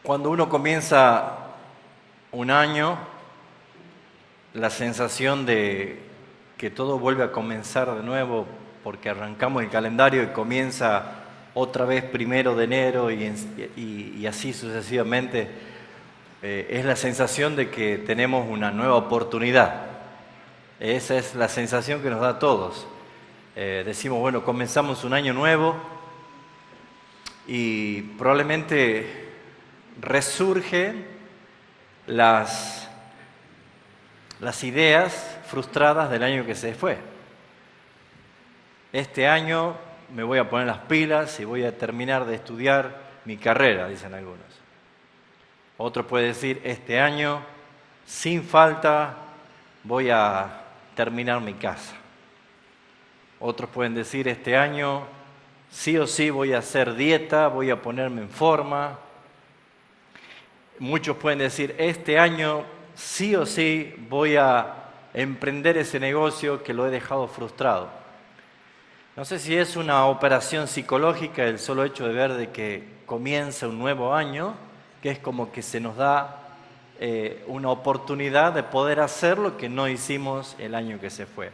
Cuando uno comienza un año, la sensación de que todo vuelve a comenzar de nuevo porque arrancamos el calendario y comienza otra vez 1 de enero y así sucesivamente, es la sensación de que tenemos una nueva oportunidad. Esa es la sensación que nos da a todos. Decimos, bueno, comenzamos un año nuevo y probablemente resurgen las ideas frustradas del año que se fue. Este año me voy a poner las pilas y voy a terminar de estudiar mi carrera, dicen algunos. Otro puede decir, este año, sin falta, voy a terminar mi casa. Otros pueden decir, este año, sí o sí voy a hacer dieta, voy a ponerme en forma. Muchos pueden decir, este año, sí o sí voy a emprender ese negocio que lo he dejado frustrado. No sé si es una operación psicológica el solo hecho de ver de que comienza un nuevo año, que es como que se nos da una oportunidad de poder hacer lo que no hicimos el año que se fue.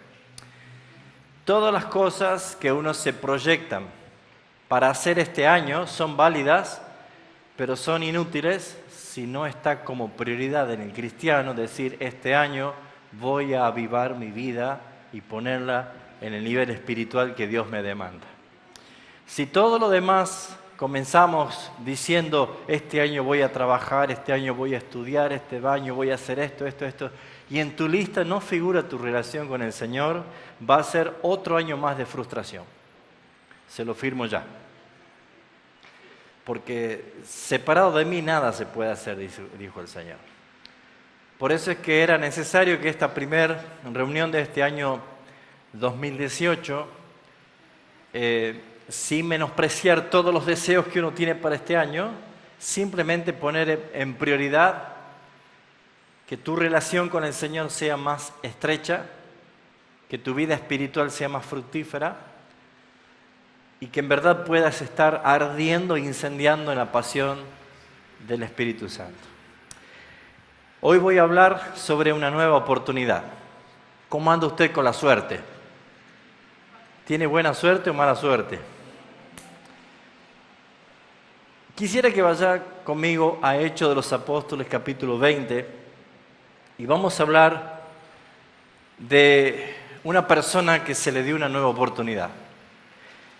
Todas las cosas que uno se proyectan para hacer este año son válidas, pero son inútiles si no está como prioridad en el cristiano decir, este año voy a avivar mi vida y ponerla en el nivel espiritual que Dios me demanda. Si todo lo demás comenzamos diciendo, este año voy a trabajar, este año voy a estudiar, este año voy a hacer esto, y en tu lista no figura tu relación con el Señor, va a ser otro año más de frustración. Se lo firmo ya. Porque separado de mí nada se puede hacer, dijo el Señor. Por eso es que era necesario que esta primera reunión de este año 2018, sin menospreciar todos los deseos que uno tiene para este año, simplemente poner en prioridad que tu relación con el Señor sea más estrecha, que tu vida espiritual sea más fructífera y que en verdad puedas estar ardiendo e incendiando en la pasión del Espíritu Santo. Hoy voy a hablar sobre una nueva oportunidad. ¿Cómo anda usted con la suerte? ¿Tiene buena suerte o mala suerte? Quisiera que vaya conmigo a Hechos de los Apóstoles, capítulo 20, y vamos a hablar de una persona que se le dio una nueva oportunidad.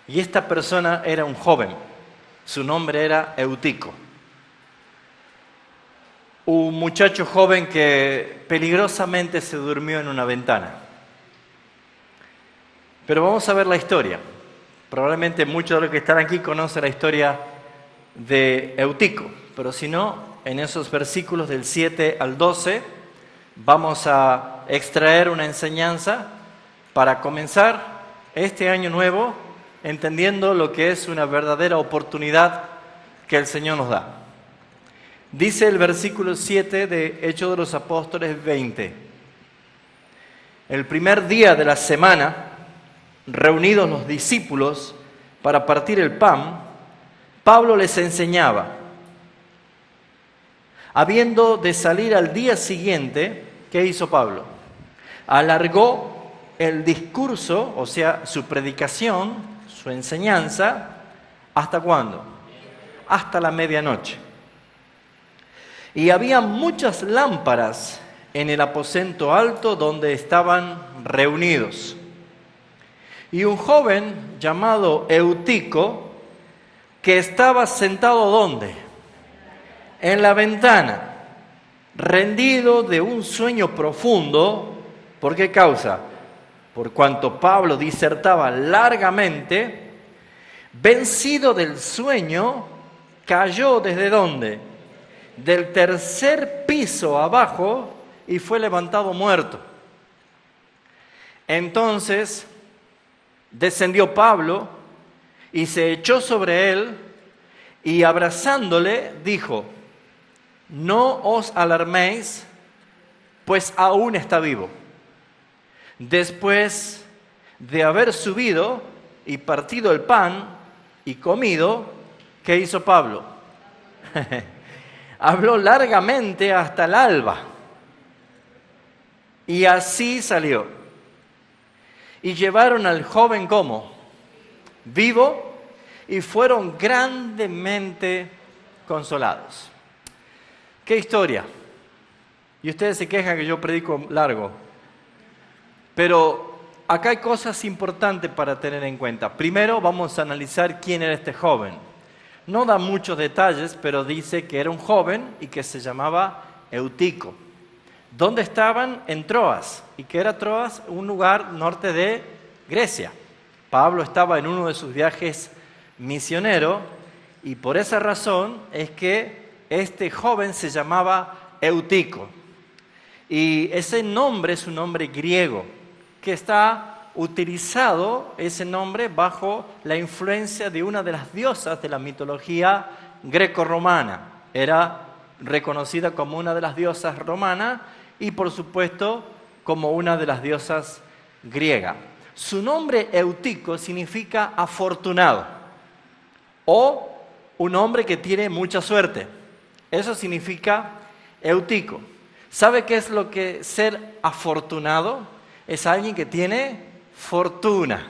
Y esta persona era un joven, su nombre era Eutico. Un muchacho joven que peligrosamente se durmió en una ventana. Pero vamos a ver la historia. Probablemente muchos de los que están aquí conocen la historia de Eutico, pero si no, en esos versículos del 7 al 12 vamos a extraer una enseñanza para comenzar este año nuevo entendiendo lo que es una verdadera oportunidad que el Señor nos da. Dice el versículo 7 de Hechos de los Apóstoles 20. El primer día de la semana, reunidos los discípulos para partir el pan, Pablo les enseñaba. Habiendo de salir al día siguiente, ¿qué hizo Pablo? Alargó el discurso, o sea, su predicación, su enseñanza, ¿hasta cuándo? Hasta la medianoche. Y había muchas lámparas en el aposento alto donde estaban reunidos. Y un joven llamado Eutico, que estaba sentado ¿dónde? En la ventana, rendido de un sueño profundo. ¿Por qué causa? Por cuanto Pablo disertaba largamente, vencido del sueño, cayó ¿desde dónde? Del tercer piso abajo y fue levantado muerto. Entonces descendió Pablo y se echó sobre él y abrazándole dijo, no os alarméis, pues aún está vivo. Después de haber subido y partido el pan y comido, ¿qué hizo Pablo? habló largamente hasta el alba. Y así salió. Y llevaron al joven como vivo y fueron grandemente consolados. ¿Qué historia? Y ustedes se quejan que yo predico largo. Pero acá hay cosas importantes para tener en cuenta. Primero vamos a analizar quién era este joven. No da muchos detalles, pero dice que era un joven y que se llamaba Eutico. ¿Dónde estaban? En Troas. ¿Y qué era Troas? Un lugar norte de Grecia. Pablo estaba en uno de sus viajes misioneros y por esa razón es que este joven se llamaba Eutico. Y ese nombre es un nombre griego que está utilizado, ese nombre, bajo la influencia de una de las diosas de la mitología greco-romana. Era reconocida como una de las diosas romanas y, por supuesto, como una de las diosas griegas. Su nombre Eutico significa afortunado o un hombre que tiene mucha suerte. Eso significa Eutico. ¿Sabe qué es lo que ser afortunado? Es alguien que tiene fortuna.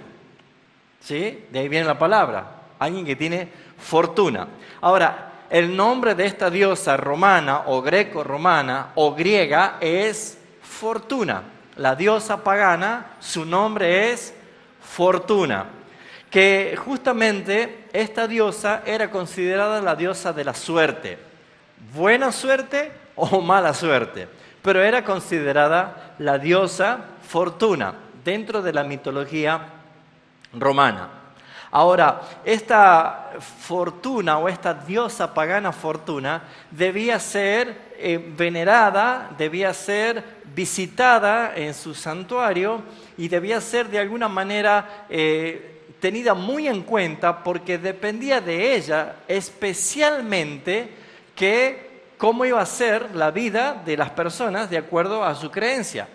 ¿Sí? De ahí viene la palabra. Alguien que tiene fortuna. Ahora, el nombre de esta diosa romana o greco-romana o griega es Fortuna. La diosa pagana, su nombre es Fortuna. Que justamente esta diosa era considerada la diosa de la suerte. Buena suerte o mala suerte. Pero era considerada la diosa Fortuna dentro de la mitología romana. Ahora, esta Fortuna o esta diosa pagana Fortuna debía ser venerada, debía ser visitada en su santuario y debía ser de alguna manera tenida muy en cuenta porque dependía de ella especialmente cómo iba a ser la vida de las personas de acuerdo a su creencia.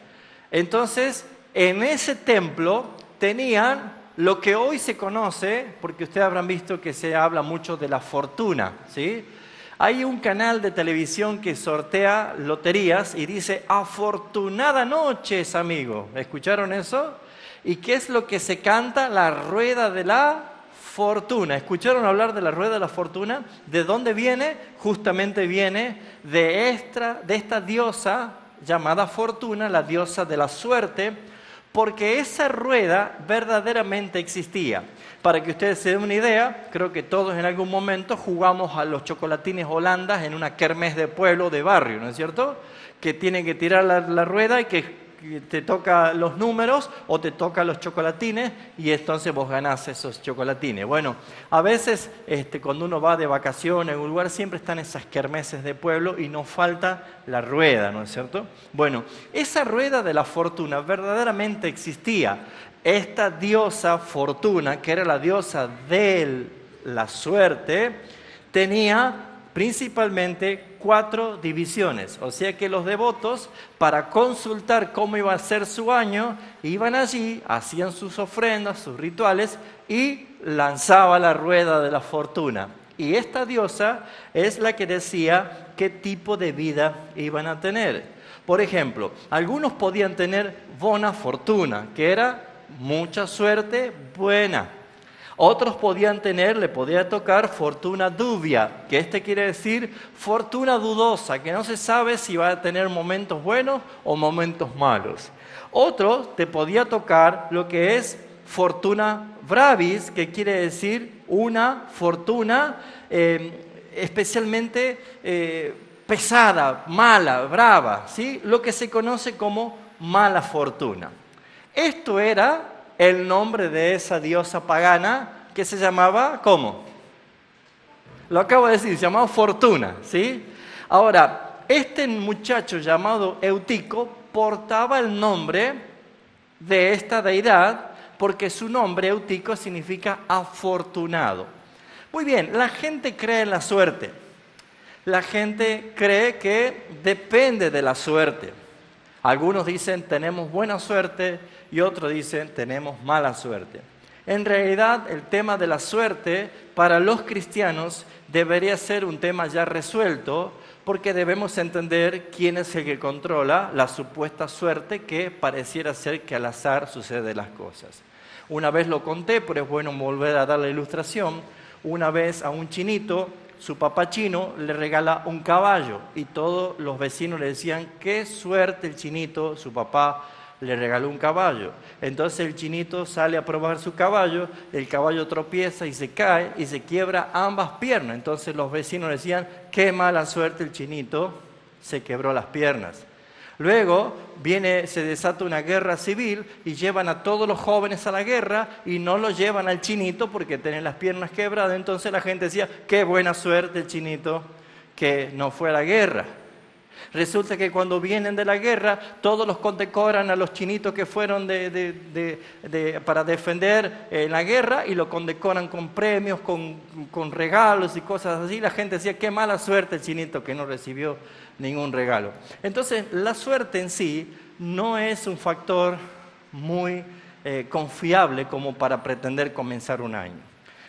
Entonces, en ese templo tenían lo que hoy se conoce, porque ustedes habrán visto que se habla mucho de la fortuna, ¿sí? Hay un canal de televisión que sortea loterías y dice, afortunada noches, amigo. ¿Escucharon eso? ¿Y qué es lo que se canta? La rueda de la fortuna. ¿Escucharon hablar de la rueda de la fortuna? ¿De dónde viene? Justamente viene de esta diosa llamada Fortuna, la diosa de la suerte, porque esa rueda verdaderamente existía. Para que ustedes se den una idea, creo que todos en algún momento jugamos a los chocolatines Holandas en una kermés de pueblo, de barrio, ¿no es cierto? Que tienen que tirar la rueda y que te toca los números o te toca los chocolatines y entonces vos ganás esos chocolatines. Bueno, a veces cuando uno va de vacaciones en un lugar siempre están esas kermeses de pueblo y nos falta la rueda, ¿no es cierto? Bueno, esa rueda de la fortuna verdaderamente existía. Esta diosa Fortuna, que era la diosa de la suerte, tenía principalmente 4 divisiones, o sea que los devotos, para consultar cómo iba a ser su año, iban allí, hacían sus ofrendas, sus rituales y lanzaba la rueda de la fortuna. Y esta diosa es la que decía qué tipo de vida iban a tener. Por ejemplo, algunos podían tener bona fortuna, que era mucha suerte buena. Otros le podía tocar fortuna dubia, que quiere decir fortuna dudosa, que no se sabe si va a tener momentos buenos o momentos malos. Otros te podía tocar lo que es fortuna bravis, que quiere decir una fortuna especialmente pesada, mala, brava, ¿sí? Lo que se conoce como mala fortuna. Esto era el nombre de esa diosa pagana que se llamaba, ¿cómo? Lo acabo de decir, se llamaba Fortuna, ¿sí? Ahora, este muchacho llamado Eutico portaba el nombre de esta deidad porque su nombre, Eutico, significa afortunado. Muy bien, la gente cree en la suerte. La gente cree que depende de la suerte. Algunos dicen tenemos buena suerte y otros dicen tenemos mala suerte. En realidad, el tema de la suerte para los cristianos debería ser un tema ya resuelto, porque debemos entender quién es el que controla la supuesta suerte que pareciera ser que al azar suceden las cosas. Una vez lo conté, pero es bueno volver a dar la ilustración. Una vez a un chinito, su papá chino le regala un caballo y todos los vecinos le decían, qué suerte el chinito, su papá le regaló un caballo. Entonces el chinito sale a probar su caballo, el caballo tropieza y se cae y se quiebra ambas piernas. Entonces los vecinos decían, qué mala suerte el chinito, se quebró las piernas. Luego se desata una guerra civil y llevan a todos los jóvenes a la guerra y no lo llevan al chinito porque tienen las piernas quebradas. Entonces la gente decía, qué buena suerte el chinito que no fue a la guerra. Resulta que cuando vienen de la guerra, todos los condecoran a los chinitos que fueron para defender la guerra y lo condecoran con premios, con regalos y cosas así. La gente decía, qué mala suerte el chinito que no recibió ningún regalo. Entonces, la suerte en sí no es un factor muy confiable como para pretender comenzar un año,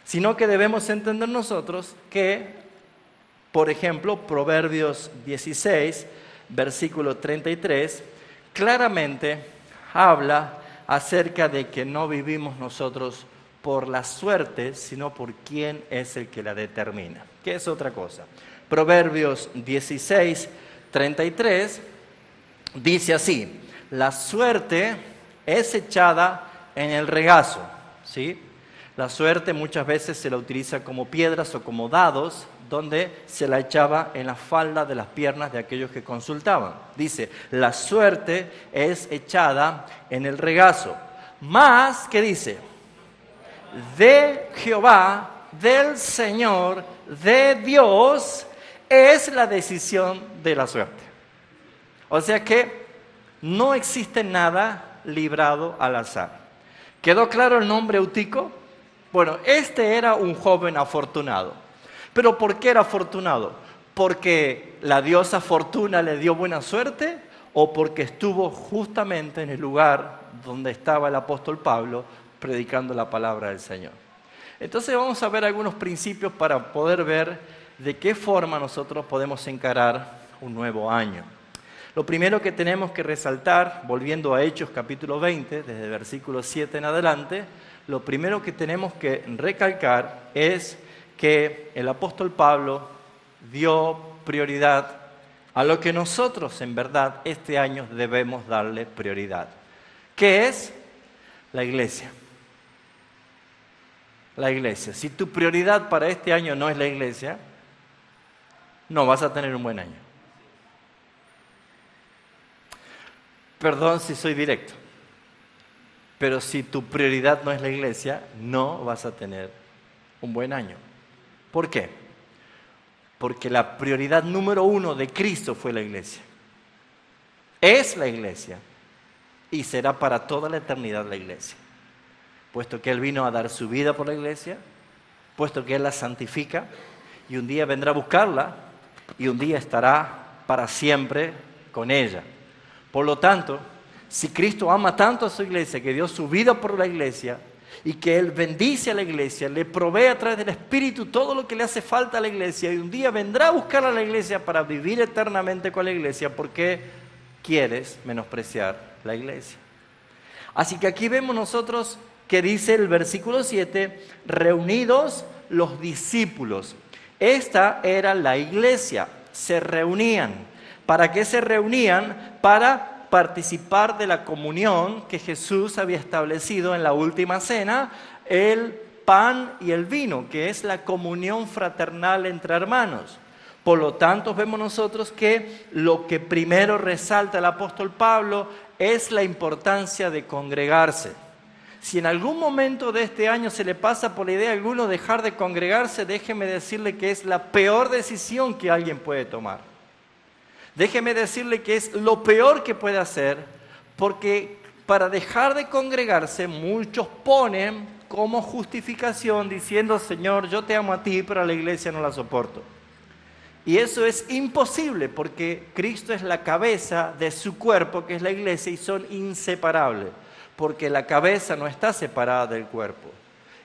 sino que debemos entender nosotros que, por ejemplo, Proverbios 16, versículo 33, claramente habla acerca de que no vivimos nosotros por la suerte, sino por quién es el que la determina. ¿Qué es otra cosa? Proverbios 16, 33 dice así, la suerte es echada en el regazo, ¿sí? La suerte muchas veces se la utiliza como piedras o como dados, donde se la echaba en la falda de las piernas de aquellos que consultaban. Dice, la suerte es echada en el regazo. Más, ¿qué dice? De Jehová, del Señor, de Dios, es la decisión de la suerte. O sea que no existe nada librado al azar. ¿Quedó claro el nombre Eutico? Bueno, este era un joven afortunado. ¿Pero por qué era afortunado? ¿Porque la diosa Fortuna le dio buena suerte? ¿O porque estuvo justamente en el lugar donde estaba el apóstol Pablo predicando la palabra del Señor? Entonces vamos a ver algunos principios para poder ver de qué forma nosotros podemos encarar un nuevo año. Lo primero que tenemos que resaltar, volviendo a Hechos capítulo 20, desde el versículo 7 en adelante, lo primero que tenemos que recalcar es que el apóstol Pablo dio prioridad a lo que nosotros en verdad este año debemos darle prioridad. ¿Qué es? La iglesia. La iglesia. Si tu prioridad para este año no es la iglesia, no vas a tener un buen año. Perdón si soy directo, pero si tu prioridad no es la iglesia, no vas a tener un buen año. ¿Por qué? Porque la prioridad número 1 de Cristo fue la iglesia. Es la iglesia y será para toda la eternidad la iglesia. Puesto que Él vino a dar su vida por la iglesia, puesto que Él la santifica y un día vendrá a buscarla y un día estará para siempre con ella. Por lo tanto, si Cristo ama tanto a su iglesia, que dio su vida por la iglesia, y que Él bendice a la iglesia, le provee a través del Espíritu todo lo que le hace falta a la iglesia, y un día vendrá a buscar a la iglesia para vivir eternamente con la iglesia, ¿por qué quieres menospreciar la iglesia? Así que aquí vemos nosotros que dice el versículo 7, reunidos los discípulos. Esta era la iglesia, se reunían. ¿Para qué se reunían? Para participar de la comunión que Jesús había establecido en la última cena, el pan y el vino, que es la comunión fraternal entre hermanos. Por lo tanto, vemos nosotros que lo que primero resalta el apóstol Pablo es la importancia de congregarse. Si en algún momento de este año se le pasa por la idea a alguno dejar de congregarse, déjeme decirle que es la peor decisión que alguien puede tomar. Déjeme decirle que es lo peor que puede hacer, porque para dejar de congregarse muchos ponen como justificación diciendo, Señor, yo te amo a ti, pero a la iglesia no la soporto. Y eso es imposible porque Cristo es la cabeza de su cuerpo, que es la iglesia, y son inseparables, porque la cabeza no está separada del cuerpo.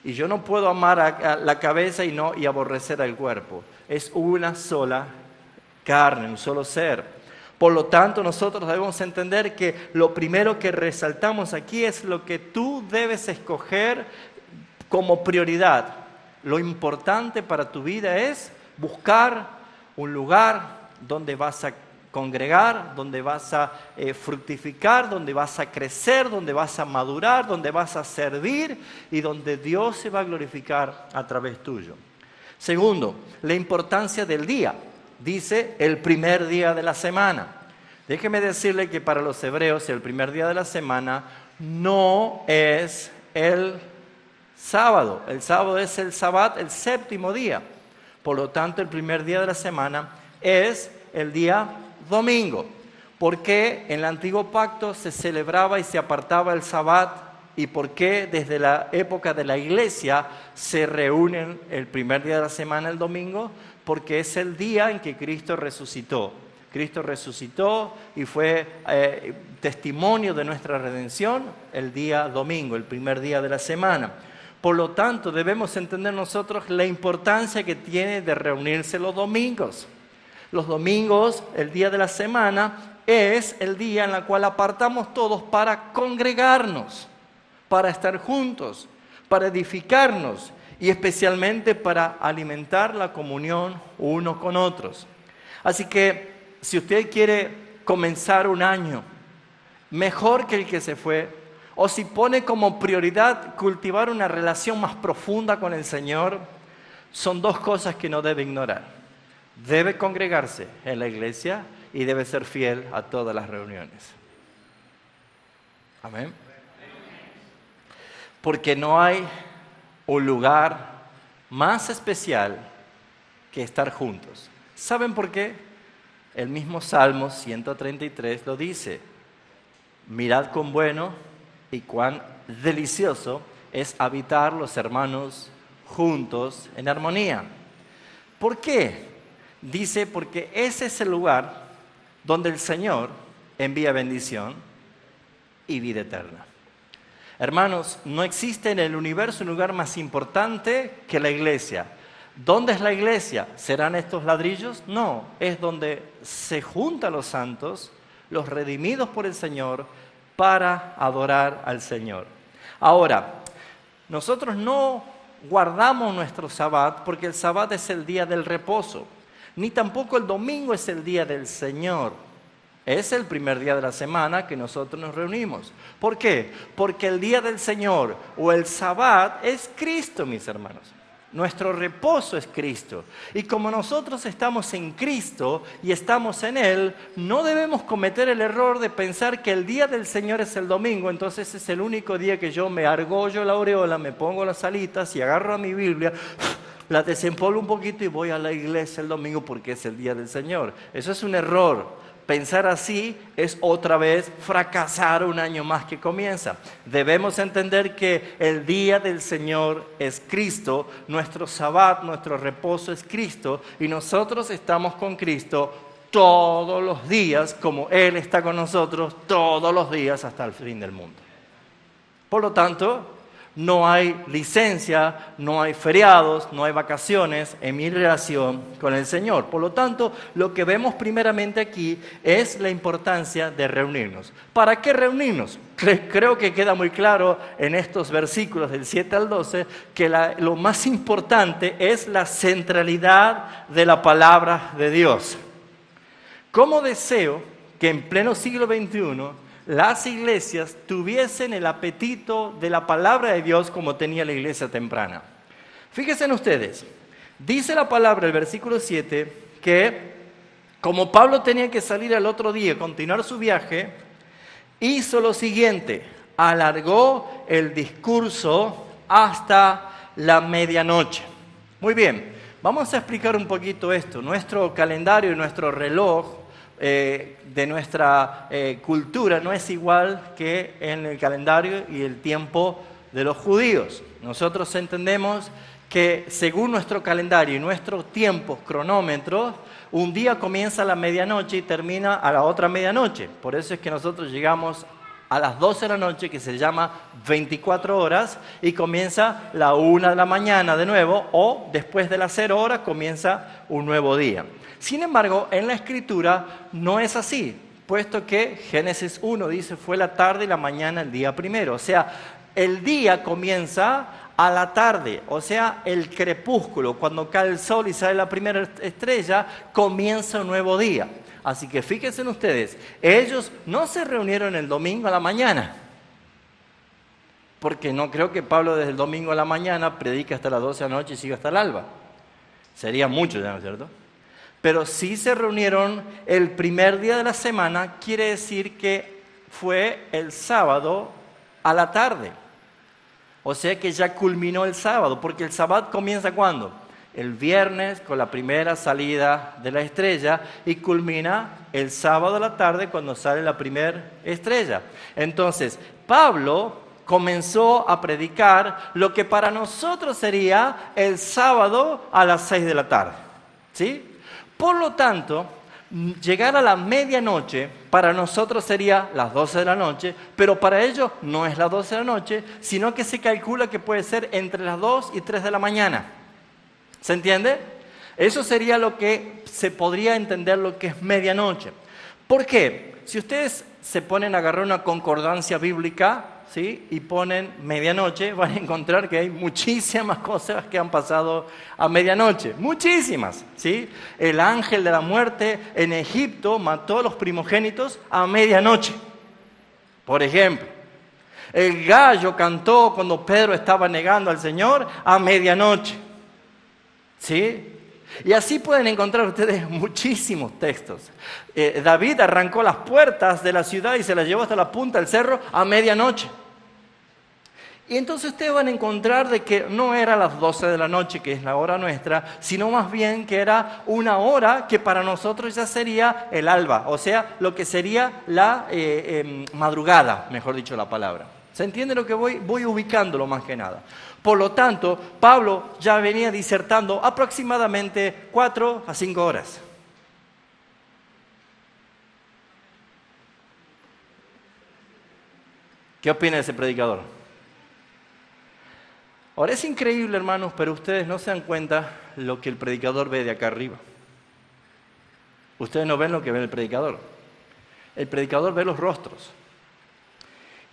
Y yo no puedo amar a la cabeza y aborrecer al cuerpo. Es una sola carne, un solo ser. Por lo tanto, nosotros debemos entender que lo primero que resaltamos aquí es lo que tú debes escoger como prioridad. Lo importante para tu vida es buscar un lugar donde vas a congregar, donde vas a fructificar, donde vas a crecer, donde vas a madurar, donde vas a servir y donde Dios se va a glorificar a través tuyo. Segundo, la importancia del día. Dice el primer día de la semana. Déjeme decirle que para los hebreos el primer día de la semana no es el sábado. El sábado es el Sabbat, el séptimo día. Por lo tanto, el primer día de la semana es el día domingo. Porque en el antiguo pacto se celebraba y se apartaba el Sabbat y por qué desde la época de la iglesia se reúnen el primer día de la semana, el domingo, porque es el día en que Cristo resucitó. Cristo resucitó y fue testimonio de nuestra redención el día domingo, el primer día de la semana. Por lo tanto, debemos entender nosotros la importancia que tiene de reunirse los domingos. Los domingos, el día de la semana, es el día en el cual apartamos todos para congregarnos, para estar juntos, para edificarnos y especialmente para alimentar la comunión unos con otros. Así que si usted quiere comenzar un año mejor que el que se fue, o si pone como prioridad cultivar una relación más profunda con el Señor, son dos cosas que no debe ignorar. Debe congregarse en la iglesia y debe ser fiel a todas las reuniones. Amén. Porque no hay un lugar más especial que estar juntos. ¿Saben por qué? El mismo Salmo 133 lo dice. Mirad cuán bueno y cuán delicioso es habitar los hermanos juntos en armonía. ¿Por qué? Dice, porque ese es el lugar donde el Señor envía bendición y vida eterna. Hermanos, no existe en el universo un lugar más importante que la iglesia. ¿Dónde es la iglesia? ¿Serán estos ladrillos? No, es donde se juntan los santos, los redimidos por el Señor, para adorar al Señor. Ahora, nosotros no guardamos nuestro Sabbat porque el Sabbat es el día del reposo, ni tampoco el domingo es el día del Señor. Es el primer día de la semana que nosotros nos reunimos. ¿Por qué? Porque el día del Señor o el Sabbat es Cristo, mis hermanos. Nuestro reposo es Cristo. Y como nosotros estamos en Cristo y estamos en Él, no debemos cometer el error de pensar que el día del Señor es el domingo, entonces es el único día que yo me argollo la aureola, me pongo las alitas y agarro a mi Biblia, la desempolvo un poquito y voy a la iglesia el domingo porque es el día del Señor. Eso es un error. Pensar así es otra vez fracasar un año más que comienza. Debemos entender que el día del Señor es Cristo, nuestro Sabbat, nuestro reposo es Cristo y nosotros estamos con Cristo todos los días como Él está con nosotros todos los días hasta el fin del mundo. Por lo tanto, no hay licencia, no hay feriados, no hay vacaciones en mi relación con el Señor. Por lo tanto, lo que vemos primeramente aquí es la importancia de reunirnos. ¿Para qué reunirnos? Creo que queda muy claro en estos versículos del 7 al 12 que lo más importante es la centralidad de la palabra de Dios. ¿Cómo deseo que en pleno siglo XXI las iglesias tuviesen el apetito de la palabra de Dios como tenía la iglesia temprana? Fíjense en ustedes, dice la palabra, el versículo 7, que como Pablo tenía que salir al otro día, continuar su viaje, hizo lo siguiente, alargó el discurso hasta la medianoche. Muy bien, vamos a explicar un poquito esto. Nuestro calendario y nuestro reloj de nuestra cultura no es igual que en el calendario y el tiempo de los judíos. Nosotros entendemos que según nuestro calendario y nuestros tiempos cronómetros, un día comienza a la medianoche y termina a la otra medianoche. Por eso es que nosotros llegamos a las 12 de la noche, que se llama 24 horas, y comienza la 1 de la mañana de nuevo, o después de las 0 horas comienza un nuevo día. Sin embargo, en la Escritura no es así, puesto que Génesis 1 dice, fue la tarde y la mañana el día primero. O sea, el día comienza a la tarde, o sea, el crepúsculo, cuando cae el sol y sale la primera estrella, comienza un nuevo día. Así que fíjense ustedes, ellos no se reunieron el domingo a la mañana, porque no creo que Pablo desde el domingo a la mañana predique hasta las 12 de la noche y siga hasta el alba. Sería mucho ya, ¿no es cierto? Pero sí se reunieron el primer día de la semana, quiere decir que fue el sábado a la tarde. O sea que ya culminó el sábado, porque el sábado comienza ¿cuándo? El viernes con la primera salida de la estrella y culmina el sábado a la tarde cuando sale la primera estrella. Entonces, Pablo comenzó a predicar lo que para nosotros sería el sábado a las 6 de la tarde. ¿Sí? Por lo tanto, llegar a la medianoche para nosotros sería las 12 de la noche, pero para ellos no es las 12 de la noche, sino que se calcula que puede ser entre las 2 y 3 de la mañana. ¿Se entiende? Eso sería lo que se podría entender lo que es medianoche. ¿Por qué? Si ustedes se ponen a agarrar una concordancia bíblica, ¿sí?, y ponen medianoche, van a encontrar que hay muchísimas cosas que han pasado a medianoche. Muchísimas, ¿sí? El ángel de la muerte en Egipto mató a los primogénitos a medianoche, por ejemplo. El gallo cantó cuando Pedro estaba negando al Señor a medianoche. ¿Sí? Y así pueden encontrar ustedes muchísimos textos. David arrancó las puertas de la ciudad y se las llevó hasta la punta del cerro a medianoche. Y entonces ustedes van a encontrar de que no era las 12 de la noche, que es la hora nuestra, sino más bien que era una hora que para nosotros ya sería el alba, o sea, lo que sería la madrugada, mejor dicho la palabra. ¿Se entiende lo que voy ubicándolo más que nada? Por lo tanto, Pablo ya venía disertando aproximadamente 4 a 5 horas. ¿Qué opina de ese predicador? Ahora es increíble, hermanos, pero ustedes no se dan cuenta lo que el predicador ve de acá arriba. Ustedes no ven lo que ve el predicador. El predicador ve los rostros.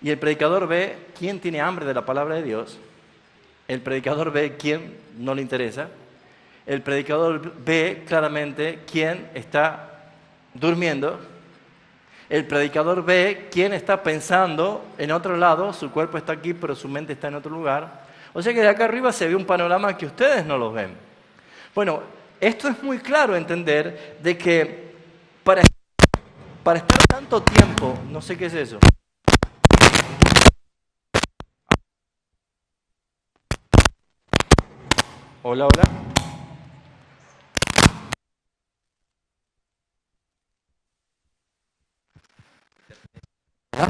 Y el predicador ve quién tiene hambre de la palabra de Dios. El predicador ve quién no le interesa. El predicador ve claramente quién está durmiendo. El predicador ve quién está pensando en otro lado. Su cuerpo está aquí, pero su mente está en otro lugar. O sea que de acá arriba se ve un panorama que ustedes no lo ven. Bueno, esto es muy claro entender de que para estar tanto tiempo, no sé qué es eso. Hola, hola.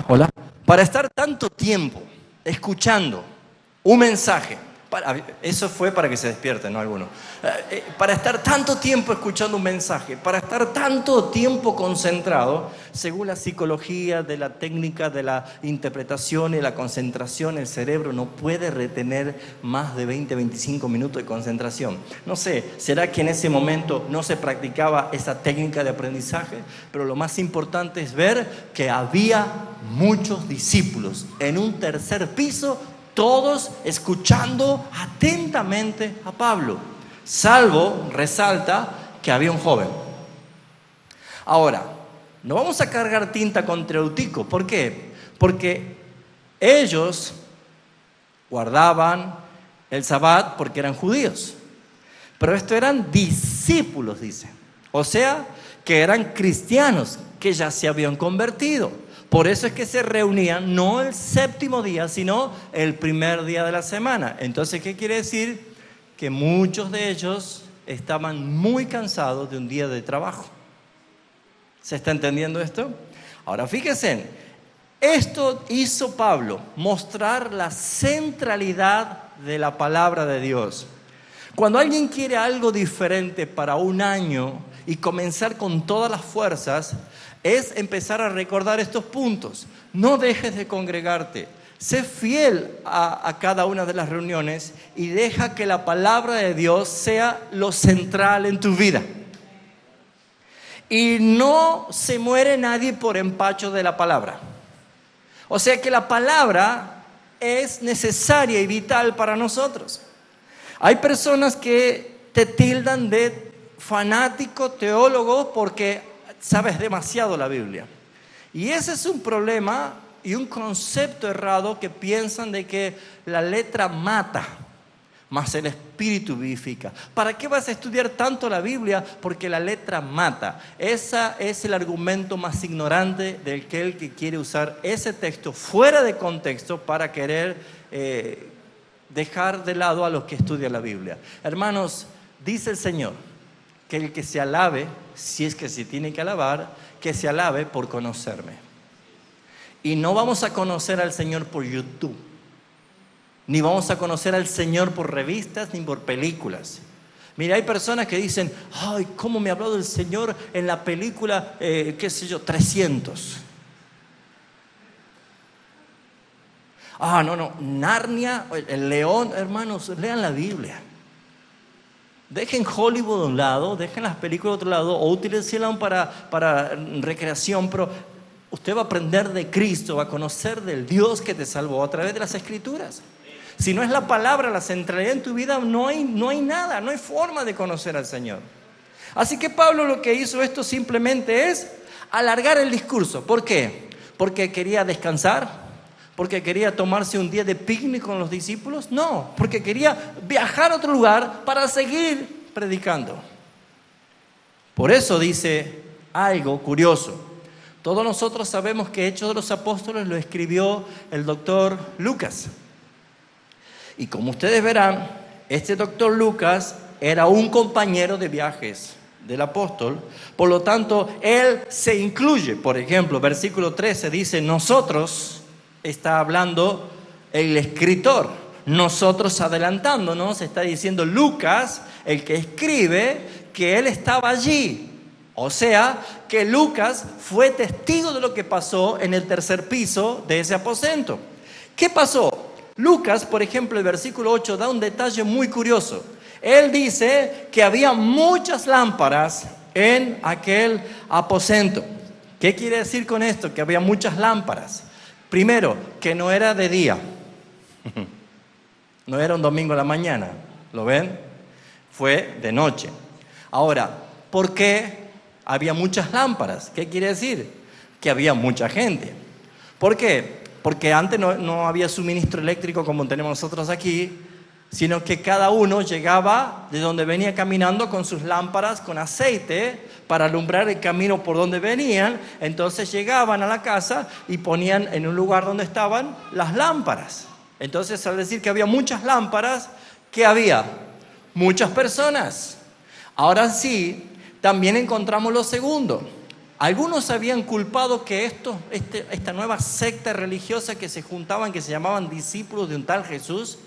Hola. Para estar tanto tiempo escuchando un mensaje, eso fue para que se despierten, ¿no? Algunos. Para estar tanto tiempo escuchando un mensaje, para estar tanto tiempo concentrado, según la psicología de la técnica de la interpretación y la concentración, el cerebro no puede retener más de 20-25 minutos de concentración. No sé, ¿será que en ese momento no se practicaba esa técnica de aprendizaje? Pero lo más importante es ver que había muchos discípulos en un tercer piso, todos escuchando atentamente a Pablo, salvo, resalta, que había un joven. Ahora, no vamos a cargar tinta contra Eutico. ¿Por qué? Porque ellos guardaban el Sabbat porque eran judíos. Pero estos eran discípulos, dice. O sea, que eran cristianos, que ya se habían convertido. Por eso es que se reunían no el séptimo día, sino el primer día de la semana. Entonces, ¿qué quiere decir? Que muchos de ellos estaban muy cansados de un día de trabajo. ¿Se está entendiendo esto? Ahora, fíjense, esto hizo Pablo, mostrar la centralidad de la palabra de Dios. Cuando alguien quiere algo diferente para un año y comenzar con todas las fuerzas es empezar a recordar estos puntos. No dejes de congregarte. Sé fiel a cada una de las reuniones y deja que la palabra de Dios sea lo central en tu vida. Y no se muere nadie por empacho de la palabra. O sea que la palabra es necesaria y vital para nosotros. Hay personas que te tildan de fanático, teólogo, porque sabes demasiado la Biblia. Y ese es un problema y un concepto errado, que piensan de que la letra mata, mas el espíritu vivifica. ¿Para qué vas a estudiar tanto la Biblia? Porque la letra mata. Ese es el argumento más ignorante del que quiere usar ese texto fuera de contexto para querer dejar de lado a los que estudian la Biblia. Hermanos, dice el Señor que el que se alabe, si es que se tiene que alabar, que se alabe por conocerme. Y no vamos a conocer al Señor por YouTube, ni vamos a conocer al Señor por revistas ni por películas. Mira, hay personas que dicen, ay, ¿cómo me ha hablado el Señor en la película, 300? No, Narnia, el león. Hermanos, lean la Biblia. Dejen Hollywood a un lado, dejen las películas a otro lado, o utilícenlas para recreación, pero usted va a aprender de Cristo, va a conocer del Dios que te salvó a través de las Escrituras. Si no es la palabra la centralidad en tu vida, no hay nada, no hay forma de conocer al Señor. Así que Pablo lo que hizo esto simplemente es alargar el discurso. ¿Por qué? ¿Porque quería descansar? ¿Porque quería tomarse un día de picnic con los discípulos? No, porque quería viajar a otro lugar para seguir predicando. Por eso dice algo curioso. Todos nosotros sabemos que Hechos de los Apóstoles lo escribió el doctor Lucas. Y como ustedes verán, este doctor Lucas era un compañero de viajes del apóstol. Por lo tanto, él se incluye. Por ejemplo, versículo 13 dice, nosotros, está hablando el escritor, nosotros adelantándonos, está diciendo Lucas, el que escribe, que él estaba allí. O sea, que Lucas fue testigo de lo que pasó en el tercer piso de ese aposento. ¿Qué pasó? Lucas, por ejemplo, el versículo 8 da un detalle muy curioso. Él dice que había muchas lámparas en aquel aposento. ¿Qué quiere decir con esto? Que había muchas lámparas. Primero, que no era de día. No era un domingo a la mañana. ¿Lo ven? Fue de noche. Ahora, ¿por qué había muchas lámparas? ¿Qué quiere decir? Que había mucha gente. ¿Por qué? Porque antes no había suministro eléctrico como tenemos nosotros aquí, sino que cada uno llegaba de donde venía caminando con sus lámparas con aceite para alumbrar el camino por donde venían. Entonces llegaban a la casa y ponían en un lugar donde estaban las lámparas. Entonces, al decir que había muchas lámparas, ¿qué había? Muchas personas. Ahora sí, también encontramos lo segundo. Algunos habían culpado que esta nueva secta religiosa que se juntaban, que se llamaban discípulos de un tal Jesús,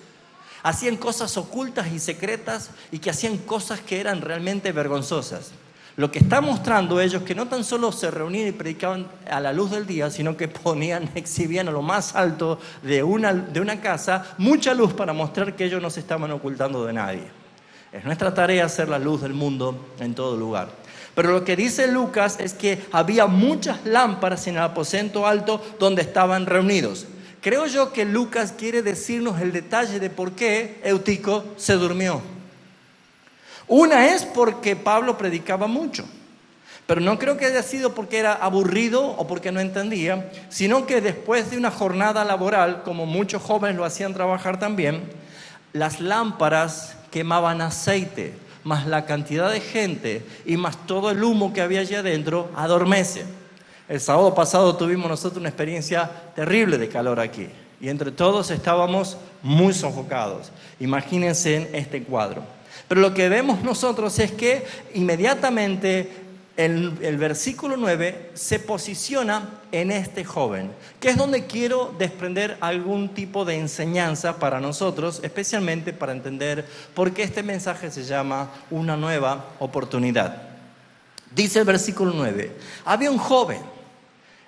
hacían cosas ocultas y secretas y que hacían cosas que eran realmente vergonzosas. Lo que están mostrando ellos, que no tan solo se reunían y predicaban a la luz del día, sino que exhibían a lo más alto de una casa mucha luz para mostrar que ellos no se estaban ocultando de nadie. Es nuestra tarea ser la luz del mundo en todo lugar. Pero lo que dice Lucas es que había muchas lámparas en el aposento alto donde estaban reunidos. Creo yo que Lucas quiere decirnos el detalle de por qué Eutico se durmió. Una es porque Pablo predicaba mucho, pero no creo que haya sido porque era aburrido o porque no entendía, sino que después de una jornada laboral, como muchos jóvenes lo hacían trabajar también, las lámparas quemaban aceite, más la cantidad de gente y más todo el humo que había allí adentro adormece. El sábado pasado tuvimos nosotros una experiencia terrible de calor aquí y entre todos estábamos muy sofocados. Imagínense en este cuadro. Pero lo que vemos nosotros es que inmediatamente el versículo 9 se posiciona en este joven, que es donde quiero desprender algún tipo de enseñanza para nosotros, especialmente para entender por qué este mensaje se llama una nueva oportunidad. Dice el versículo 9, había un joven,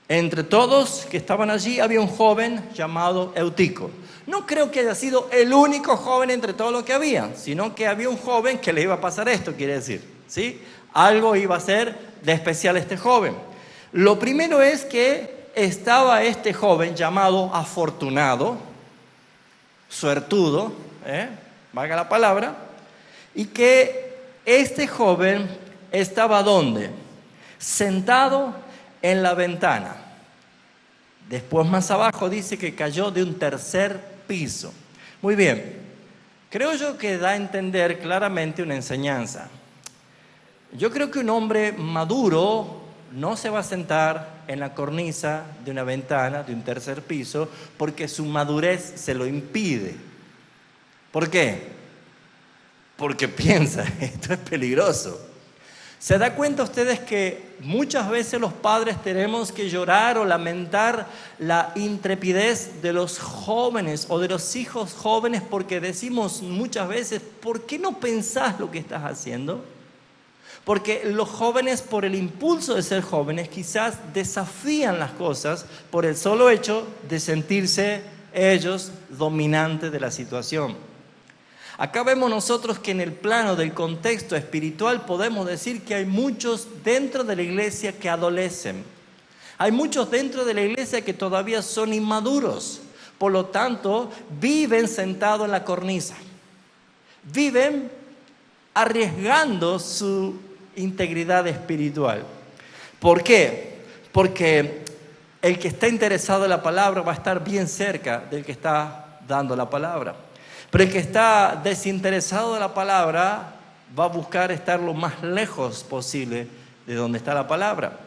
entre todos que estaban allí había un joven llamado Eutico. No creo que haya sido el único joven entre todos los que había, sino que había un joven que le iba a pasar esto, quiere decir, ¿sí? Algo iba a ser de especial este joven. Lo primero es que estaba este joven llamado afortunado, suertudo, valga la palabra, y que este joven estaba ¿dónde? Sentado en la ventana. Después más abajo dice que cayó de un tercer piso. Muy bien, creo yo que da a entender claramente una enseñanza. Yo creo que un hombre maduro no se va a sentar en la cornisa de una ventana de un tercer piso porque su madurez se lo impide. ¿Por qué? Porque piensa, esto es peligroso. ¿Se da cuenta ustedes que muchas veces los padres tenemos que llorar o lamentar la intrepidez de los jóvenes o de los hijos jóvenes porque decimos muchas veces, ¿por qué no pensás lo que estás haciendo? Porque los jóvenes, por el impulso de ser jóvenes, quizás desafían las cosas por el solo hecho de sentirse ellos dominantes de la situación. Acá vemos nosotros que en el plano del contexto espiritual podemos decir que hay muchos dentro de la iglesia que adolecen. Hay muchos dentro de la iglesia que todavía son inmaduros. Por lo tanto, viven sentados en la cornisa. Viven arriesgando su integridad espiritual. ¿Por qué? Porque el que está interesado en la palabra va a estar bien cerca del que está dando la palabra. Pero el que está desinteresado de la palabra va a buscar estar lo más lejos posible de donde está la palabra.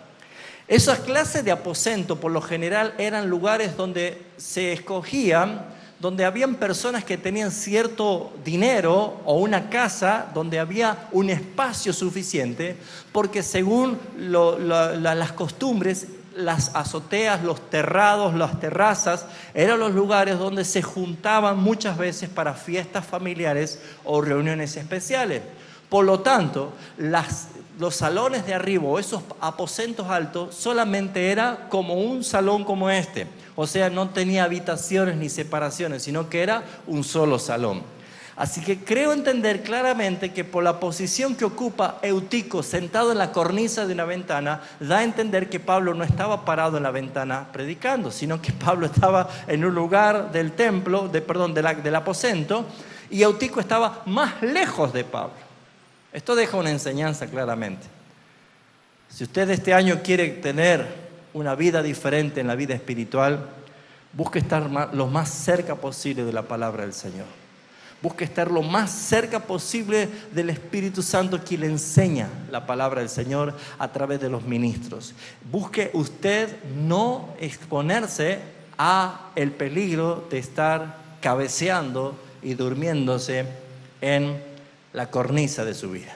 Esas clases de aposento por lo general eran lugares donde se escogían, donde habían personas que tenían cierto dinero o una casa donde había un espacio suficiente, porque según las costumbres, las azoteas, los terrados, las terrazas, eran los lugares donde se juntaban muchas veces para fiestas familiares o reuniones especiales. Por lo tanto, los salones de arriba o esos aposentos altos solamente era como un salón como este. O sea, no tenía habitaciones ni separaciones, sino que era un solo salón. Así que creo entender claramente que por la posición que ocupa Eutico sentado en la cornisa de una ventana, da a entender que Pablo no estaba parado en la ventana predicando, sino que Pablo estaba en un lugar del templo, del aposento, y Eutico estaba más lejos de Pablo. Esto deja una enseñanza claramente. Si usted este año quiere tener una vida diferente en la vida espiritual, busque estar lo más cerca posible de la palabra del Señor. Busque estar lo más cerca posible del Espíritu Santo que le enseña la palabra del Señor a través de los ministros. Busque usted no exponerse a el peligro de estar cabeceando y durmiéndose en la cornisa de su vida.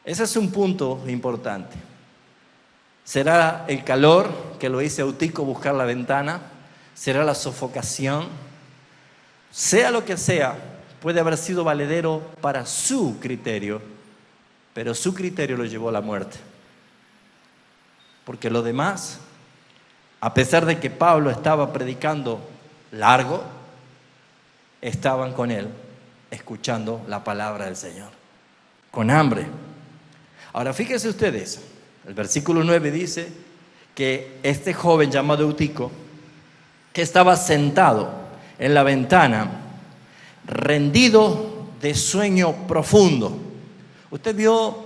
Ese es un punto importante. ¿Será el calor que lo hizo Eutico buscar la ventana? ¿Será la sofocación? Sea lo que sea, puede haber sido valedero para su criterio, pero su criterio lo llevó a la muerte. Porque lo demás, a pesar de que Pablo estaba predicando largo, estaban con él, escuchando la palabra del Señor, con hambre. Ahora fíjense ustedes, el versículo 9 dice que este joven llamado Eutico, que estaba sentado en la ventana, rendido de sueño profundo. ¿Usted vio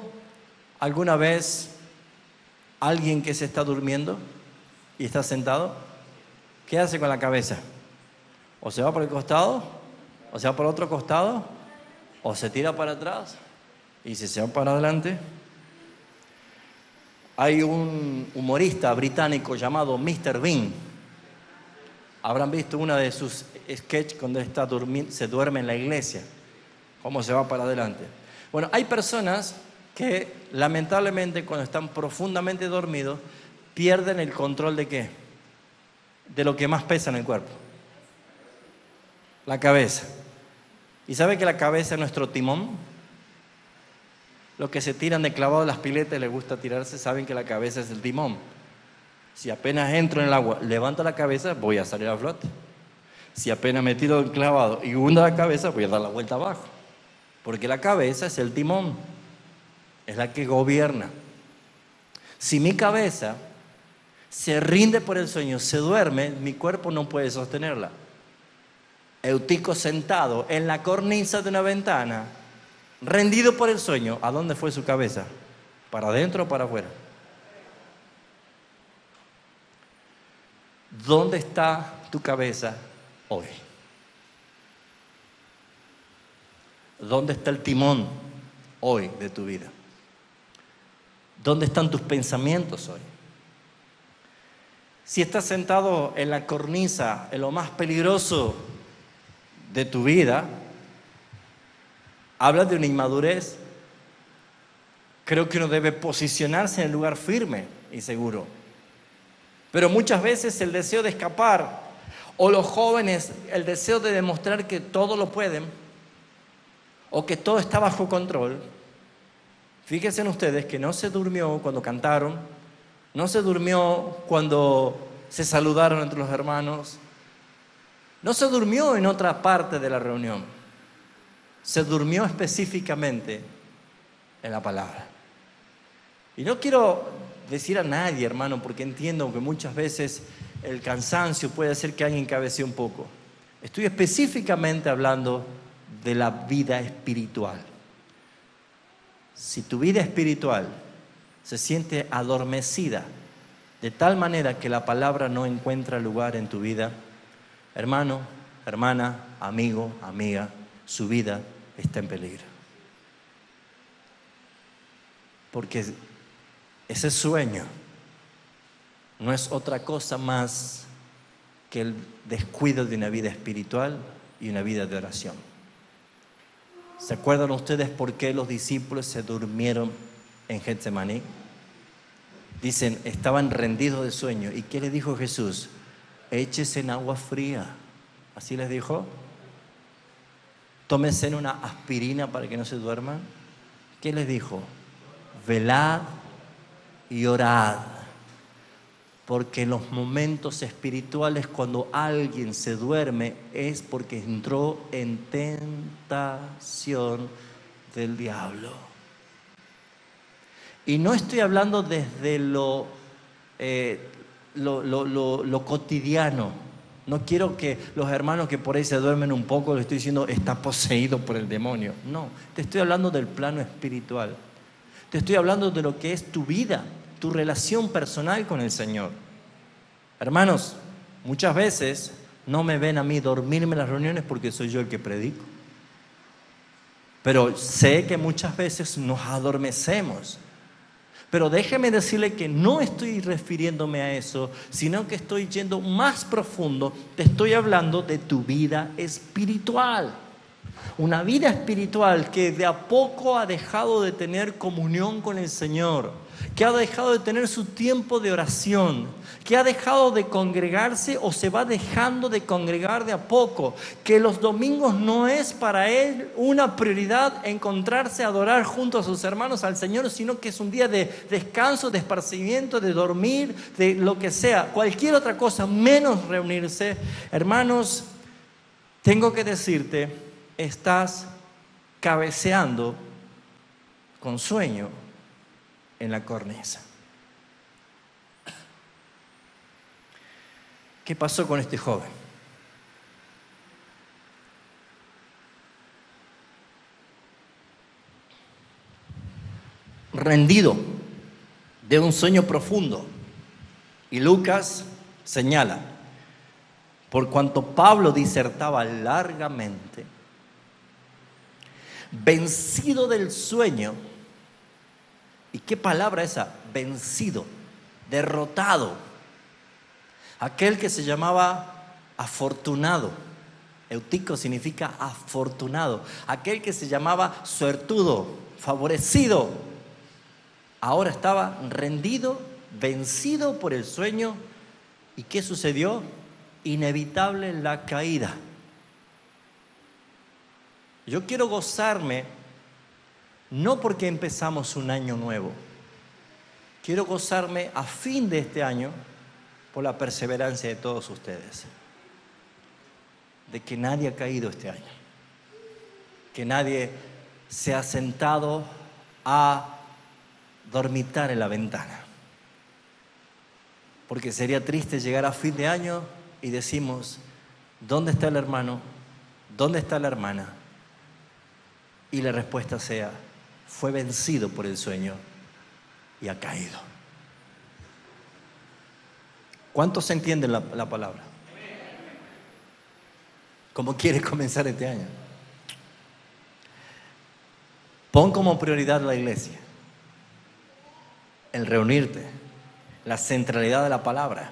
alguna vez a alguien que se está durmiendo y está sentado? ¿Qué hace con la cabeza? O se va por el costado, o se va por otro costado, o se tira para atrás, y si se va para adelante. Hay un humorista británico llamado Mr. Bean. Habrán visto una de sus sketches cuando se duerme en la iglesia, cómo se va para adelante. Bueno, hay personas que lamentablemente cuando están profundamente dormidos pierden el control ¿de qué? De lo que más pesa en el cuerpo. La cabeza. ¿Y sabe que la cabeza es nuestro timón? Los que se tiran de clavado a las piletas y les gusta tirarse saben que la cabeza es el timón. Si apenas entro en el agua, levanto la cabeza, voy a salir a flote. Si apenas me tiro del clavado y hundo la cabeza, voy a dar la vuelta abajo. Porque la cabeza es el timón, es la que gobierna. Si mi cabeza se rinde por el sueño, se duerme, mi cuerpo no puede sostenerla. Eutico sentado en la cornisa de una ventana, rendido por el sueño, ¿a dónde fue su cabeza? ¿Para adentro o para afuera? ¿Dónde está tu cabeza hoy? ¿Dónde está el timón hoy de tu vida? ¿Dónde están tus pensamientos hoy? Si estás sentado en la cornisa, en lo más peligroso de tu vida, habla de una inmadurez. Creo que uno debe posicionarse en el lugar firme y seguro. Pero muchas veces el deseo de escapar, o los jóvenes, el deseo de demostrar que todo lo pueden, o que todo está bajo control. Fíjense ustedes que no se durmió cuando cantaron, no se durmió cuando se saludaron entre los hermanos, no se durmió en otra parte de la reunión, se durmió específicamente en la palabra. Y no quiero decir a nadie, hermano, porque entiendo que muchas veces el cansancio puede hacer que alguien cabecee un poco. Estoy específicamente hablando de la vida espiritual. Si tu vida espiritual se siente adormecida de tal manera que la palabra no encuentra lugar en tu vida, hermano, hermana, amigo, amiga, su vida está en peligro. Porque ese sueño no es otra cosa más que el descuido de una vida espiritual y una vida de oración. ¿Se acuerdan ustedes por qué los discípulos se durmieron en Getsemaní? Dicen, estaban rendidos de sueño. ¿Y qué les dijo Jesús? Échese en agua fría. ¿Así les dijo? Tómense en una aspirina para que no se duerman. ¿Qué les dijo? Velad y orad. Porque en los momentos espirituales, cuando alguien se duerme, es porque entró en tentación del diablo. Y no estoy hablando desde lo cotidiano. No quiero que los hermanos que por ahí se duermen un poco, les estoy diciendo, está poseído por el demonio. No, te estoy hablando del plano espiritual. Te estoy hablando de lo que es tu vida, tu relación personal con el Señor. Hermanos, muchas veces no me ven a mí dormirme en las reuniones porque soy yo el que predico. Pero sé que muchas veces nos adormecemos. Pero déjeme decirle que no estoy refiriéndome a eso, sino que estoy yendo más profundo. Te estoy hablando de tu vida espiritual. Una vida espiritual que de a poco ha dejado de tener comunión con el Señor, que ha dejado de tener su tiempo de oración, que ha dejado de congregarse o se va dejando de congregar de a poco, que los domingos no es para él una prioridad encontrarse a adorar junto a sus hermanos al Señor, sino que es un día de descanso, de esparcimiento, de dormir, de lo que sea, cualquier otra cosa, menos reunirse. Hermanos, tengo que decirte, estás cabeceando con sueño en la cornisa. ¿Qué pasó con este joven? Rendido de un sueño profundo. Y Lucas señala, por cuanto Pablo disertaba largamente, vencido del sueño. ¿Y qué palabra esa? Vencido, derrotado. Aquel que se llamaba afortunado. Eutico significa afortunado. Aquel que se llamaba suertudo, favorecido. Ahora estaba rendido, vencido por el sueño. ¿Y qué sucedió? Inevitable la caída. Yo quiero gozarme no porque empezamos un año nuevo. Quiero gozarme a fin de este año por la perseverancia de todos ustedes. De que nadie ha caído este año. Que nadie se ha sentado a dormitar en la ventana. Porque sería triste llegar a fin de año y decimos, ¿dónde está el hermano? ¿Dónde está la hermana? Y la respuesta sea, fue vencido por el sueño y ha caído. ¿Cuántos entienden la palabra? ¿Cómo quieres comenzar este año? Pon como prioridad la iglesia, el reunirte, la centralidad de la palabra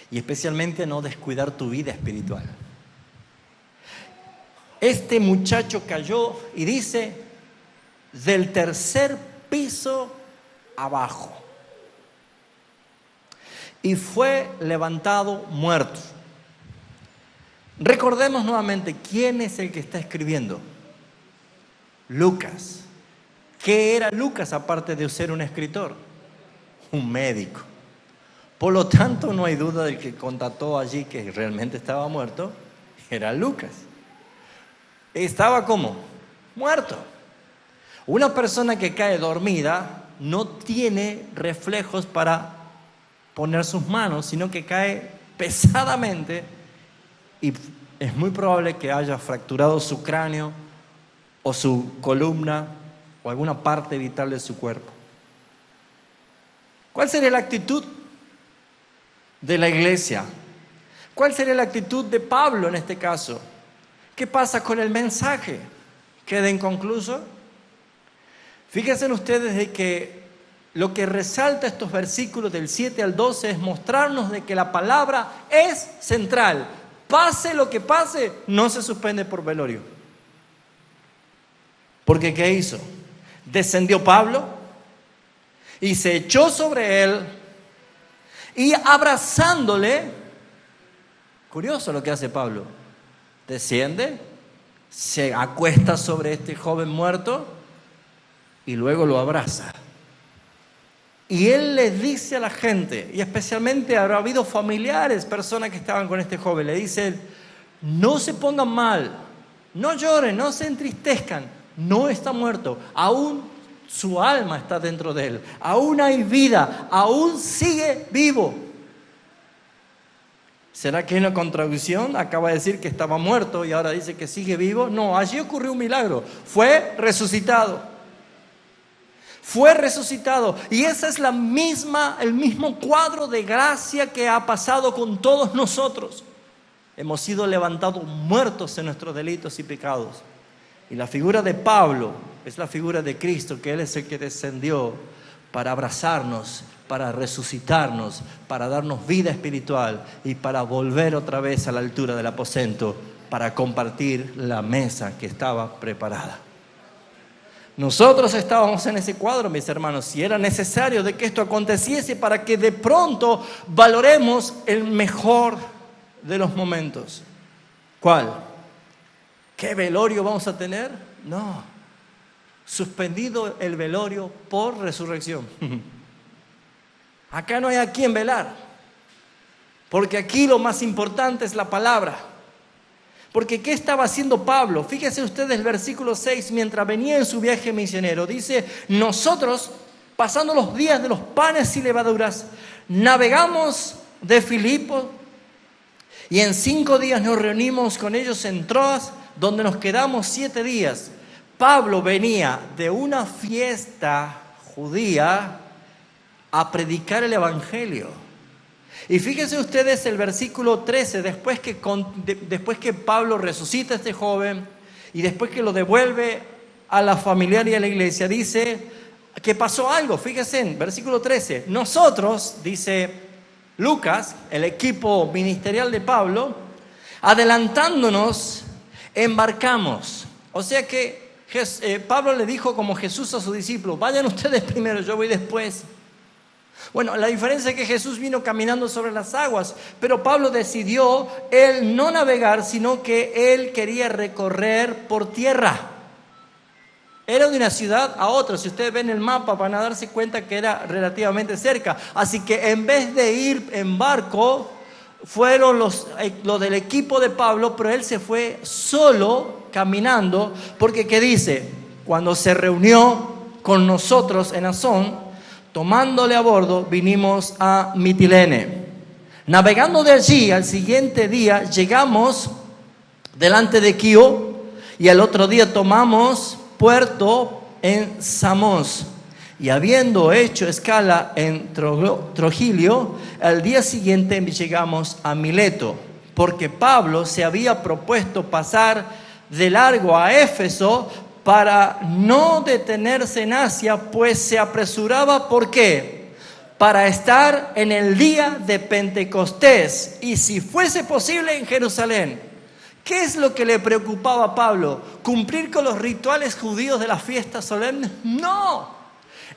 y especialmente no descuidar tu vida espiritual. Este muchacho cayó y dice, del tercer piso abajo, y fue levantado muerto. Recordemos nuevamente quién es el que está escribiendo. Lucas. ¿Qué era Lucas aparte de ser un escritor? Un médico. Por lo tanto, no hay duda del que constató allí que realmente estaba muerto, era Lucas. Estaba como muerto. Una persona que cae dormida no tiene reflejos para poner sus manos, sino que cae pesadamente y es muy probable que haya fracturado su cráneo o su columna o alguna parte vital de su cuerpo. ¿Cuál sería la actitud de la iglesia? ¿Cuál sería la actitud de Pablo en este caso? ¿Qué pasa con el mensaje? ¿Queda inconcluso? Fíjense ustedes de que lo que resalta estos versículos del 7 al 12 es mostrarnos de que la palabra es central. Pase lo que pase, no se suspende por velorio. Porque ¿qué hizo? Descendió Pablo y se echó sobre él y abrazándole, curioso lo que hace Pablo, desciende, se acuesta sobre este joven muerto y luego lo abraza. Y él le dice a la gente, y especialmente habrá habido familiares, personas que estaban con este joven, le dice, no se pongan mal, no lloren, no se entristezcan, no está muerto, aún su alma está dentro de él, aún hay vida, aún sigue vivo. ¿Será que en la contradicción acaba de decir que estaba muerto y ahora dice que sigue vivo? No, allí ocurrió un milagro, fue resucitado. Fue resucitado y ese es el mismo cuadro de gracia que ha pasado con todos nosotros. Hemos sido levantados muertos en nuestros delitos y pecados. Y la figura de Pablo es la figura de Cristo, que Él es el que descendió para abrazarnos, para resucitarnos, para darnos vida espiritual y para volver otra vez a la altura del aposento para compartir la mesa que estaba preparada. Nosotros estábamos en ese cuadro, mis hermanos, y era necesario de que esto aconteciese para que de pronto valoremos el mejor de los momentos. ¿Cuál? ¿Qué velorio vamos a tener? No. Suspendido el velorio por resurrección. Acá no hay a quién velar, porque aquí lo más importante es la palabra. Porque ¿qué estaba haciendo Pablo? Fíjense ustedes el versículo 6, mientras venía en su viaje misionero, dice, nosotros, pasando los días de los panes y levaduras, navegamos de Filipo y en 5 días nos reunimos con ellos en Troas, donde nos quedamos 7 días. Pablo venía de una fiesta judía a predicar el evangelio. Y fíjense ustedes el versículo 13, después que Pablo resucita a este joven y después que lo devuelve a la familiar y a la iglesia, dice que pasó algo. Fíjense en versículo 13, nosotros, dice Lucas, el equipo ministerial de Pablo, adelantándonos, embarcamos. O sea que Pablo le dijo como Jesús a sus discípulos, vayan ustedes primero, yo voy después. Bueno, la diferencia es que Jesús vino caminando sobre las aguas, pero Pablo decidió él no navegar, sino que él quería recorrer por tierra. Era de una ciudad a otra. Si ustedes ven el mapa van a darse cuenta que era relativamente cerca. Así que en vez de ir en barco, fueron los del equipo de Pablo, pero él se fue solo caminando, porque ¿qué dice? Cuando se reunió con nosotros en Asón, tomándole a bordo, vinimos a Mitilene. Navegando de allí, al siguiente día llegamos delante de Quío, y al otro día tomamos puerto en Samos. Y habiendo hecho escala en Trogilio, al día siguiente llegamos a Mileto, porque Pablo se había propuesto pasar de largo a Éfeso para no detenerse en Asia, pues se apresuraba. ¿Por qué? Para estar en el día de Pentecostés, y si fuese posible en Jerusalén. ¿Qué es lo que le preocupaba a Pablo? ¿Cumplir con los rituales judíos de las fiestas solemnes? No.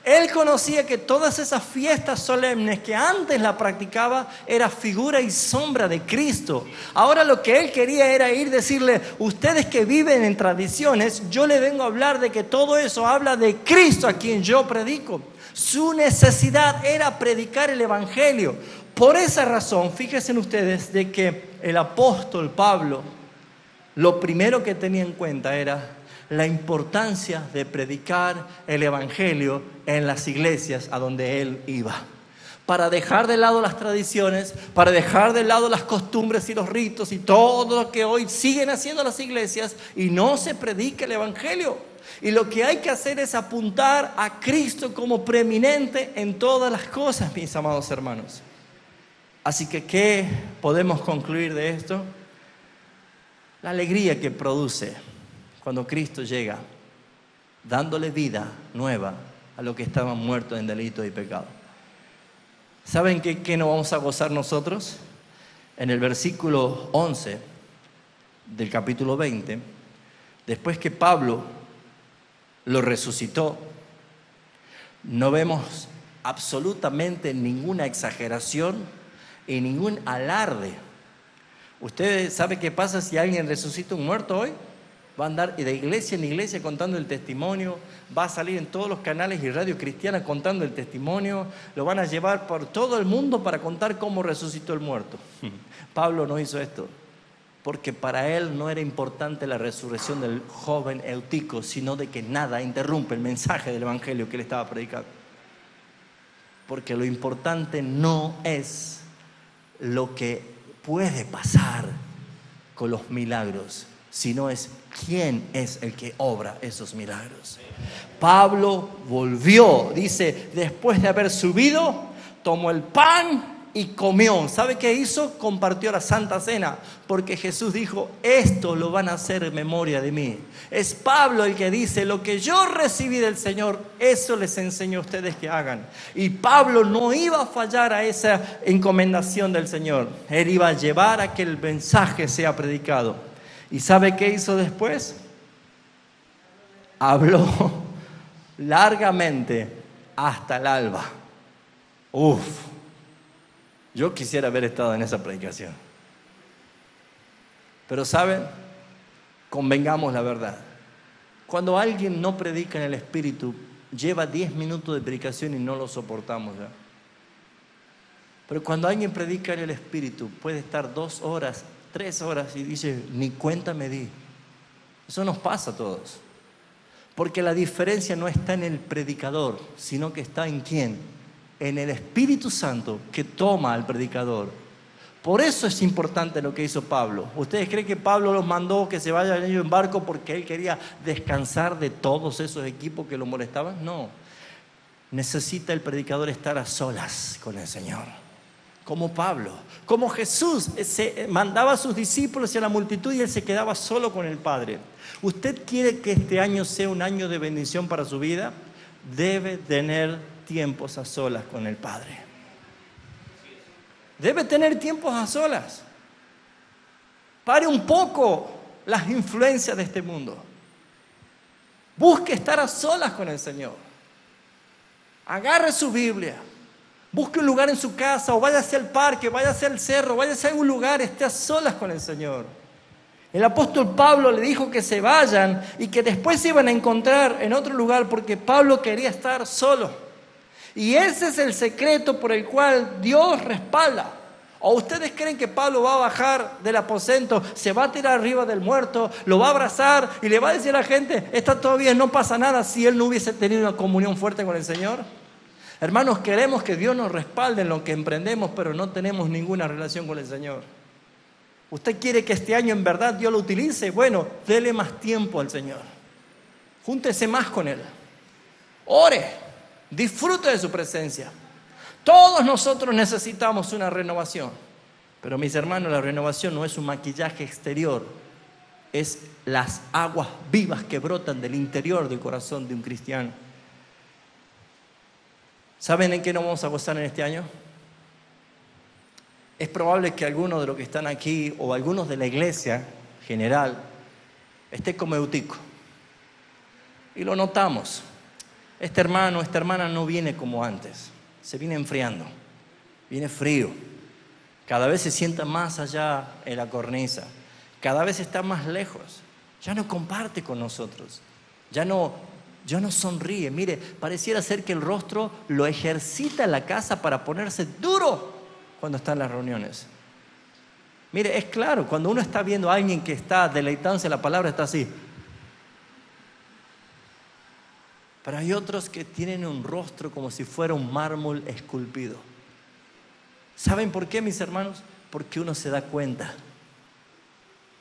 Él conocía que todas esas fiestas solemnes que antes la practicaba era figura y sombra de Cristo. Ahora lo que él quería era ir decirle: ustedes que viven en tradiciones, yo le vengo a hablar de que todo eso habla de Cristo a quien yo predico. Su necesidad era predicar el evangelio. Por esa razón, fíjense ustedes de que el apóstol Pablo, lo primero que tenía en cuenta era la importancia de predicar el evangelio en las iglesias a donde él iba. Para dejar de lado las tradiciones, para dejar de lado las costumbres y los ritos y todo lo que hoy siguen haciendo las iglesias, y no se predica el evangelio. Y lo que hay que hacer es apuntar a Cristo como preeminente en todas las cosas, mis amados hermanos. Así que, ¿qué podemos concluir de esto? La alegría que produce cuando Cristo llega, dándole vida nueva a los que estaban muertos en delitos y pecado. ¿Saben qué nos vamos a gozar nosotros? En el versículo 11 del capítulo 20, después que Pablo lo resucitó, no vemos absolutamente ninguna exageración y ningún alarde. ¿Usted sabe qué pasa si alguien resucita un muerto hoy? Va a andar de iglesia en iglesia contando el testimonio, va a salir en todos los canales y radio cristiana contando el testimonio, lo van a llevar por todo el mundo para contar cómo resucitó el muerto. Pablo no hizo esto, porque para él no era importante la resurrección del joven Eutico, sino de que nada interrumpe el mensaje del evangelio que él estaba predicando. Porque lo importante no es lo que puede pasar con los milagros, sino es quién es el que obra esos milagros. Pablo volvió, dice, después de haber subido, tomó el pan y comió. ¿Sabe qué hizo? Compartió la Santa Cena, porque Jesús dijo: esto lo van a hacer en memoria de mí. Es Pablo el que dice: lo que yo recibí del Señor, eso les enseño a ustedes que hagan. Y Pablo no iba a fallar a esa encomendación del Señor. Él iba a llevar a que el mensaje sea predicado. ¿Y sabe qué hizo después? Habló largamente hasta el alba. Yo quisiera haber estado en esa predicación. Pero ¿saben? Convengamos la verdad. Cuando alguien no predica en el Espíritu, lleva 10 minutos de predicación y no lo soportamos ya. Pero cuando alguien predica en el Espíritu, puede estar 2 horas, 3 horas y dice: ni cuenta me di. Eso nos pasa a todos. Porque la diferencia no está en el predicador, sino que está en quién. En el Espíritu Santo que toma al predicador. Por eso es importante lo que hizo Pablo. ¿Ustedes creen que Pablo los mandó que se vayan ellos en barco porque él quería descansar de todos esos equipos que lo molestaban? No. Necesita el predicador estar a solas con el Señor. Como Pablo, como Jesús se mandaba a sus discípulos y a la multitud y él se quedaba solo con el Padre. ¿Usted quiere que este año sea un año de bendición para su vida? Debe tener tiempos a solas con el Padre. Debe tener tiempos a solas. Pare un poco las influencias de este mundo. Busque estar a solas con el Señor. Agarre su Biblia. Busque un lugar en su casa o váyase al parque, váyase al cerro, váyase a algún lugar, esté a solas con el Señor. El apóstol Pablo le dijo que se vayan y que después se iban a encontrar en otro lugar porque Pablo quería estar solo. Y ese es el secreto por el cual Dios respalda. ¿O ustedes creen que Pablo va a bajar del aposento, se va a tirar arriba del muerto, lo va a abrazar y le va a decir a la gente, está todo bien, no pasa nada, si él no hubiese tenido una comunión fuerte con el Señor? Hermanos, queremos que Dios nos respalde en lo que emprendemos, pero no tenemos ninguna relación con el Señor. ¿Usted quiere que este año en verdad Dios lo utilice? Bueno, dele más tiempo al Señor. Júntese más con Él. Ore. Disfrute de su presencia. Todos nosotros necesitamos una renovación. Pero mis hermanos, la renovación no es un maquillaje exterior. Es las aguas vivas que brotan del interior del corazón de un cristiano. ¿Saben en qué nos vamos a gozar en este año? Es probable que algunos de los que están aquí o algunos de la iglesia general esté como Eutico. Y lo notamos. Este hermano, esta hermana no viene como antes. Se viene enfriando. Viene frío. Cada vez se sienta más allá en la cornisa. Cada vez está más lejos. Ya no comparte con nosotros. Ya no sonríe. Mire, pareciera ser que el rostro lo ejercita en la casa para ponerse duro cuando está en las reuniones. Mire, es claro, cuando uno está viendo a alguien que está deleitándose en la palabra, está así. Pero hay otros que tienen un rostro como si fuera un mármol esculpido. ¿Saben por qué, mis hermanos? Porque uno se da cuenta.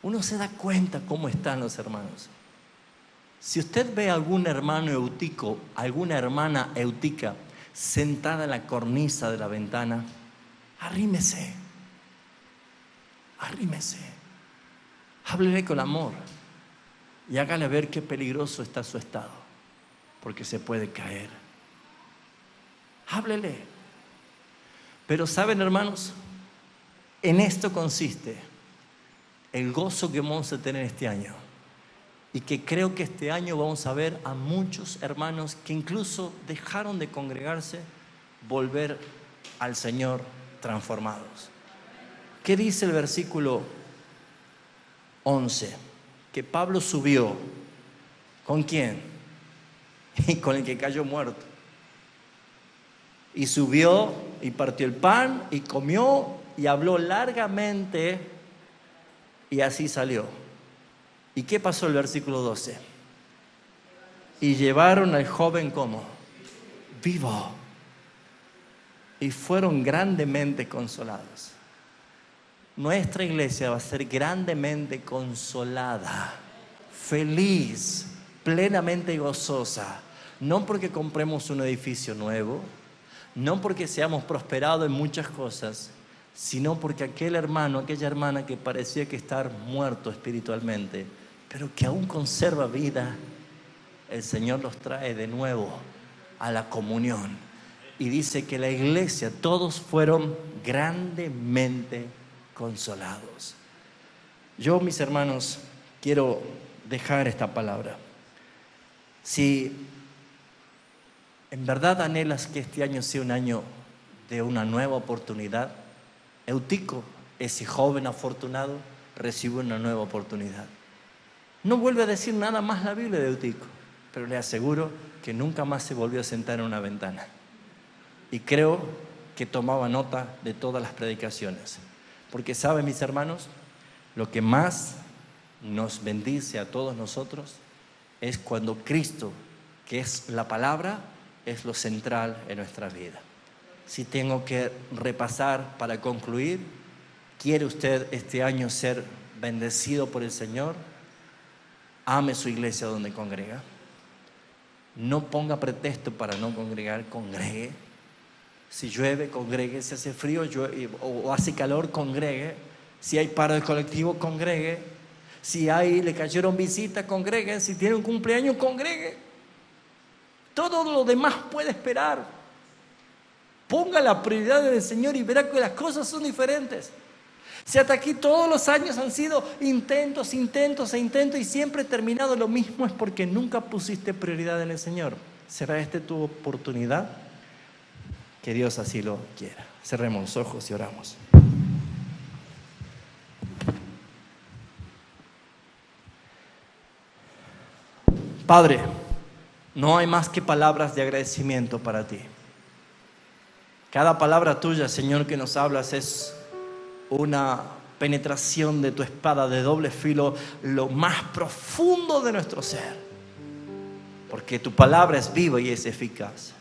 Uno se da cuenta cómo están los hermanos. Si usted ve a algún hermano eutico, alguna hermana eutica sentada en la cornisa de la ventana, arrímese. Arrímese. Háblele con amor y hágale ver qué peligroso está su estado, porque se puede caer. Háblele. Pero ¿saben, hermanos? En esto consiste el gozo que vamos a tener este año. Y que creo que este año vamos a ver a muchos hermanos que incluso dejaron de congregarse volver al Señor transformados. ¿Qué dice el versículo 11? Que Pablo subió. ¿Con quién? Y con el que cayó muerto. Y subió y partió el pan y comió y habló largamente y así salió. ¿Y qué pasó el versículo 12? Y llevaron al joven como vivo y fueron grandemente consolados. Nuestra iglesia va a ser grandemente consolada, feliz, plenamente gozosa. No porque compremos un edificio nuevo, no porque seamos prosperados en muchas cosas, sino porque aquel hermano, aquella hermana que parecía que estar muerto espiritualmente, pero que aún conserva vida, el Señor los trae de nuevo a la comunión. Y dice que la iglesia, todos fueron grandemente consolados. Yo, mis hermanos, quiero dejar esta palabra. Si en verdad anhelas que este año sea un año de una nueva oportunidad, Eutico, ese joven afortunado, recibe una nueva oportunidad. No vuelve a decir nada más la Biblia de Eutico, pero le aseguro que nunca más se volvió a sentar en una ventana. Y creo que tomaba nota de todas las predicaciones. Porque saben, mis hermanos, lo que más nos bendice a todos nosotros es cuando Cristo, que es la palabra, es lo central en nuestra vida. Si tengo que repasar para concluir, ¿quiere usted este año ser bendecido por el Señor? Ame su iglesia donde congrega. No ponga pretexto para no congregar, congregue. Si llueve, congregue. Si hace frío o hace calor, congregue. Si hay paro de colectivo, congregue. Si le cayeron visitas, congregue. Si tiene un cumpleaños, congregue. Todo lo demás puede esperar. Ponga la prioridad del Señor y verá que las cosas son diferentes. Si hasta aquí todos los años han sido intentos y siempre he terminado lo mismo, es porque nunca pusiste prioridad en el Señor. ¿Será esta tu oportunidad? Que Dios así lo quiera. Cerremos los ojos y oramos. Padre, no hay más que palabras de agradecimiento para ti. Cada palabra tuya, Señor, que nos hablas es una penetración de tu espada de doble filo, lo más profundo de nuestro ser. Porque tu palabra es viva y es eficaz.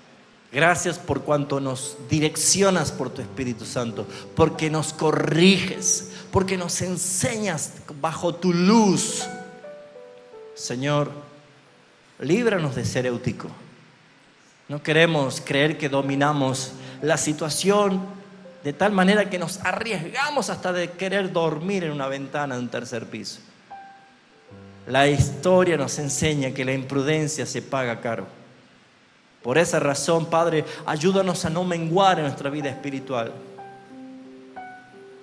Gracias por cuanto nos direccionas por tu Espíritu Santo, porque nos corriges, porque nos enseñas bajo tu luz. Señor, líbranos de ser éutico. No queremos creer que dominamos la situación de tal manera que nos arriesgamos hasta de querer dormir en una ventana de un tercer piso. La historia nos enseña que la imprudencia se paga caro. Por esa razón, Padre, ayúdanos a no menguar en nuestra vida espiritual.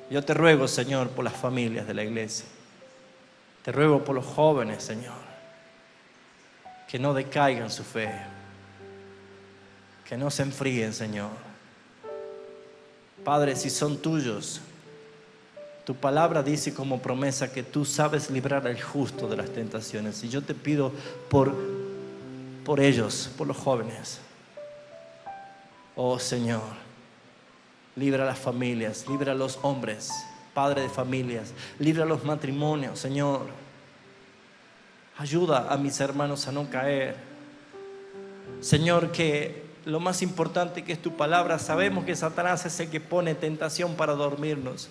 Yo te ruego, Señor, por las familias de la iglesia. Te ruego por los jóvenes, Señor, que no decaigan su fe, que no se enfríen, Señor. Padre, si son tuyos, tu palabra dice como promesa que tú sabes librar al justo de las tentaciones. Y yo te pido por ellos, por los jóvenes. Oh Señor, libra a las familias, libra a los hombres, padres de familias, libra a los matrimonios, Señor. Ayuda a mis hermanos a no caer. Señor, que lo más importante que es tu palabra, sabemos que Satanás es el que pone tentación para dormirnos.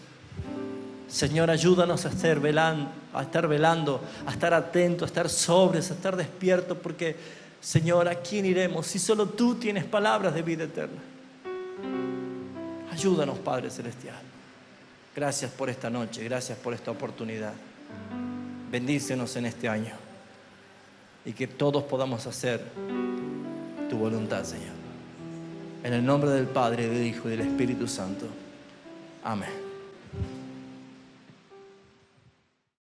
Señor, ayúdanos a estar velando, a estar atentos, a estar sobrios, a estar despiertos, porque, Señor, ¿a quién iremos si solo tú tienes palabras de vida eterna? Ayúdanos, Padre Celestial. Gracias por esta noche, gracias por esta oportunidad. Bendícenos en este año y que todos podamos hacer tu voluntad, Señor. En el nombre del Padre, del Hijo y del Espíritu Santo. Amén.